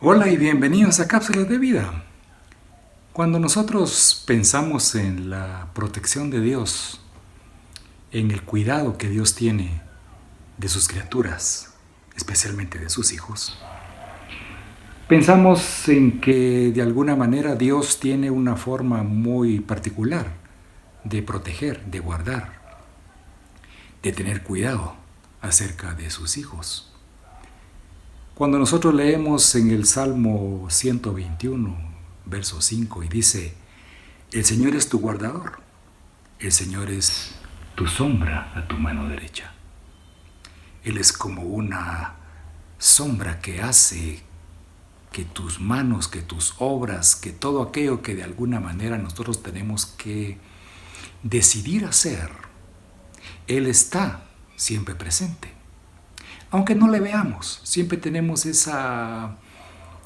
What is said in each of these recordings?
Hola y bienvenidos a Cápsulas de Vida. Cuando nosotros pensamos en la protección de Dios, en el cuidado que Dios tiene de sus criaturas, especialmente de sus hijos, pensamos en que de alguna manera Dios tiene una forma muy particular de proteger, de guardar, de tener cuidado acerca de sus hijos. Cuando nosotros leemos en el Salmo 121, verso 5, y dice: el Señor es tu guardador, el Señor es tu sombra a tu mano derecha. Él es como una sombra que hace que tus manos, que tus obras, que todo aquello que de alguna manera nosotros tenemos que decidir hacer, Él está siempre presente. Aunque no le veamos, siempre tenemos esa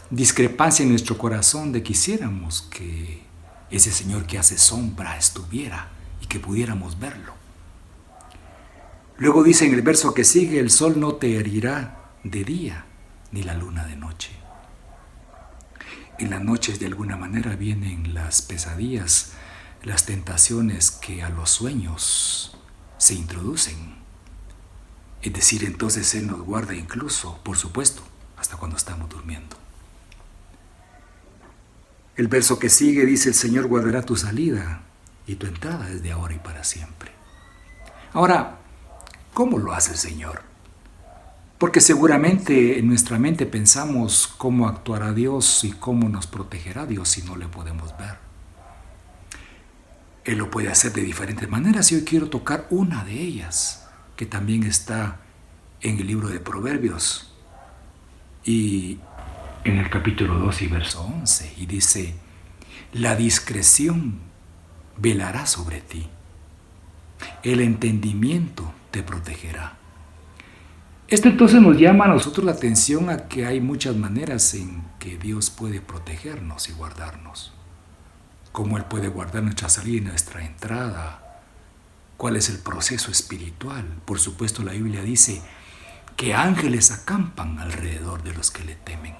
discrepancia en nuestro corazón de quisiéramos que ese Señor que hace sombra estuviera y que pudiéramos verlo. Luego dice en el verso que sigue: el sol no te herirá de día, ni la luna de noche. En las noches de alguna manera vienen las pesadillas, las tentaciones que a los sueños se introducen. Es decir, entonces Él nos guarda incluso, por supuesto, hasta cuando estamos durmiendo. El verso que sigue dice: el Señor guardará tu salida y tu entrada desde ahora y para siempre. Ahora, ¿cómo lo hace el Señor? Porque seguramente en nuestra mente pensamos cómo actuará Dios y cómo nos protegerá Dios si no le podemos ver. Él lo puede hacer de diferentes maneras y hoy quiero tocar una de ellas, que también está en el libro de Proverbios y en el capítulo 2 y verso 11, y dice: la discreción velará sobre ti, el entendimiento te protegerá. Esto entonces nos llama a nosotros la atención a que hay muchas maneras en que Dios puede protegernos y guardarnos. Cómo Él puede guardar nuestra salida y nuestra entrada. ¿Cuál es el proceso espiritual? Por supuesto, la Biblia dice que ángeles acampan alrededor de los que le temen.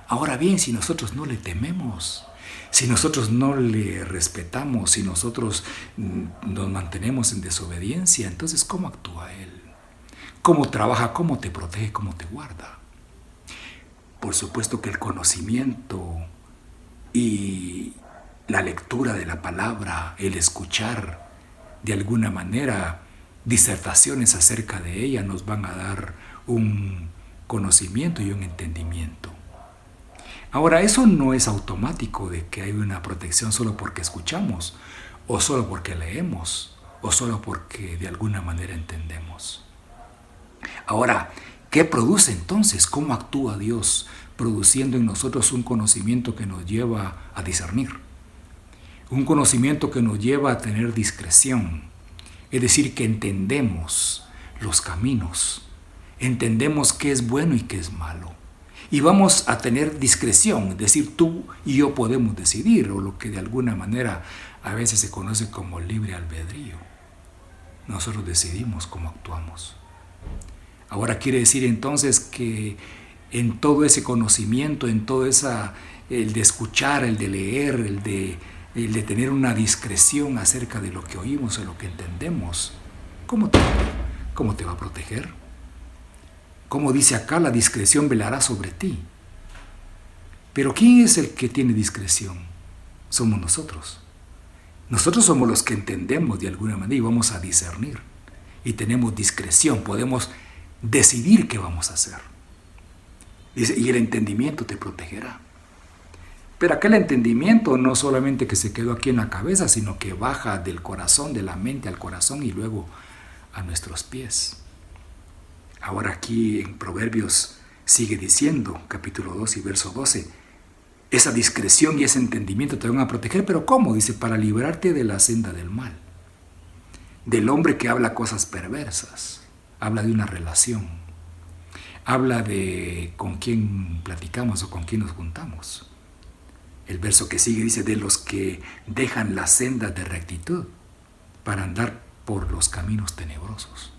Ahora bien, si nosotros no le tememos, si nosotros no le respetamos, si nosotros nos mantenemos en desobediencia, entonces ¿cómo actúa Él? ¿Cómo trabaja? ¿Cómo te protege? ¿Cómo te guarda? Por supuesto que el conocimiento y la lectura de la palabra, el escuchar de alguna manera disertaciones acerca de ella nos van a dar un conocimiento y un entendimiento. Ahora, eso no es automático de que hay una protección solo porque escuchamos, o solo porque leemos, o solo porque de alguna manera entendemos. Ahora, ¿qué produce entonces? ¿Cómo actúa Dios produciendo en nosotros un conocimiento que nos lleva a discernir? Un conocimiento que nos lleva a tener discreción, es decir, que entendemos los caminos, entendemos qué es bueno y qué es malo. Y vamos a tener discreción, es decir, tú y yo podemos decidir, o lo que de alguna manera a veces se conoce como libre albedrío. Nosotros decidimos cómo actuamos. Ahora quiere decir entonces que en todo ese conocimiento, en todo el de escuchar, el de leer, el de tener una discreción acerca de lo que oímos o lo que entendemos, ¿cómo te va a proteger? Como dice acá, la discreción velará sobre ti. Pero ¿quién es el que tiene discreción? Somos nosotros. Nosotros somos los que entendemos de alguna manera y vamos a discernir. Y tenemos discreción, podemos decidir qué vamos a hacer. Dice, y el entendimiento te protegerá. Pero aquel entendimiento no solamente que se quedó aquí en la cabeza, sino que baja del corazón, de la mente al corazón y luego a nuestros pies. Ahora aquí en Proverbios sigue diciendo, capítulo 2 y verso 12, esa discreción y ese entendimiento te van a proteger, pero ¿cómo? Dice, para librarte de la senda del mal, del hombre que habla cosas perversas, habla de una relación, habla de con quién platicamos o con quién nos juntamos. El verso que sigue dice, de los que dejan la senda de rectitud para andar por los caminos tenebrosos.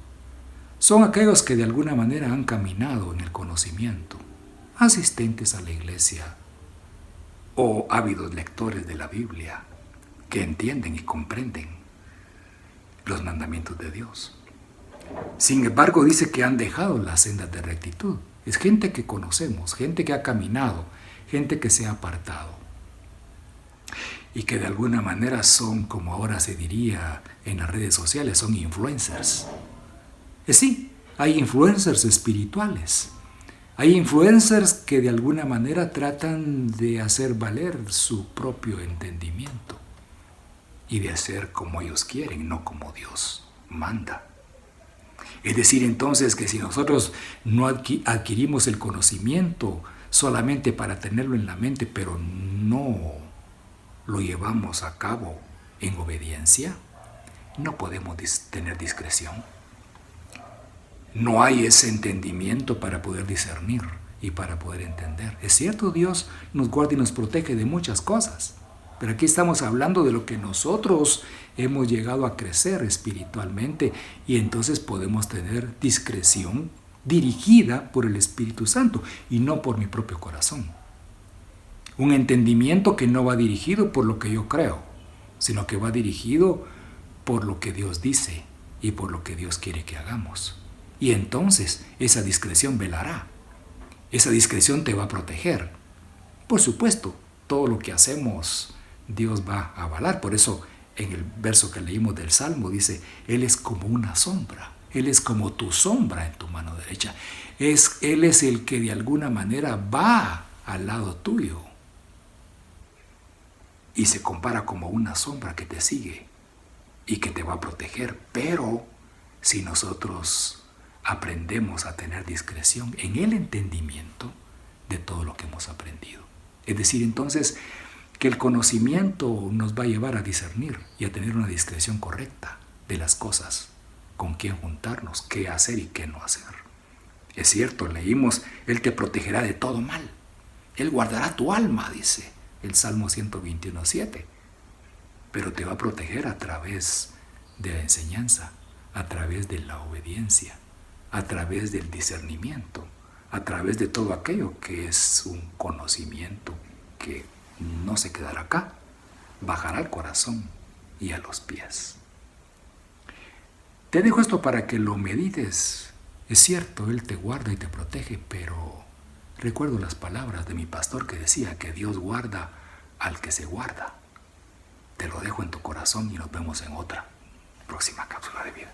Son aquellos que de alguna manera han caminado en el conocimiento, asistentes a la iglesia o ávidos lectores de la Biblia que entienden y comprenden los mandamientos de Dios. Sin embargo, dice que han dejado las sendas de rectitud. Es gente que conocemos, gente que ha caminado, gente que se ha apartado y que de alguna manera son, como ahora se diría en las redes sociales, son influencers. Sí, hay influencers espirituales. Hay influencers que de alguna manera tratan de hacer valer su propio entendimiento y de hacer como ellos quieren, no como Dios manda. Es decir, entonces, que si nosotros no adquirimos el conocimiento solamente para tenerlo en la mente, pero no lo llevamos a cabo en obediencia, no podemos tener discreción. No hay ese entendimiento para poder discernir y para poder entender. Es cierto, Dios nos guarda y nos protege de muchas cosas, pero aquí estamos hablando de lo que nosotros hemos llegado a crecer espiritualmente y entonces podemos tener discreción dirigida por el Espíritu Santo y no por mi propio corazón. Un entendimiento que no va dirigido por lo que yo creo, sino que va dirigido por lo que Dios dice y por lo que Dios quiere que hagamos. Y entonces esa discreción velará. Esa discreción te va a proteger. Por supuesto, todo lo que hacemos Dios va a avalar. Por eso en el verso que leímos del Salmo dice, Él es como una sombra. Él es como tu sombra en tu mano derecha. Él es el que de alguna manera va al lado tuyo. Y se compara como una sombra que te sigue y que te va a proteger. Pero si nosotros aprendemos a tener discreción en el entendimiento de todo lo que hemos aprendido. Es decir, entonces, que el conocimiento nos va a llevar a discernir y a tener una discreción correcta de las cosas, con quién juntarnos, qué hacer y qué no hacer. Es cierto, leímos, Él te protegerá de todo mal. Él guardará tu alma, dice el Salmo 121:7. Pero te va a proteger a través de la enseñanza, a través de la obediencia, a través del discernimiento, a través de todo aquello que es un conocimiento que no se quedará acá, bajará al corazón y a los pies. Te dejo esto para que lo medites. Es cierto, Él te guarda y te protege, pero recuerdo las palabras de mi pastor que decía que Dios guarda al que se guarda. Te lo dejo en tu corazón y nos vemos en otra próxima cápsula de vida.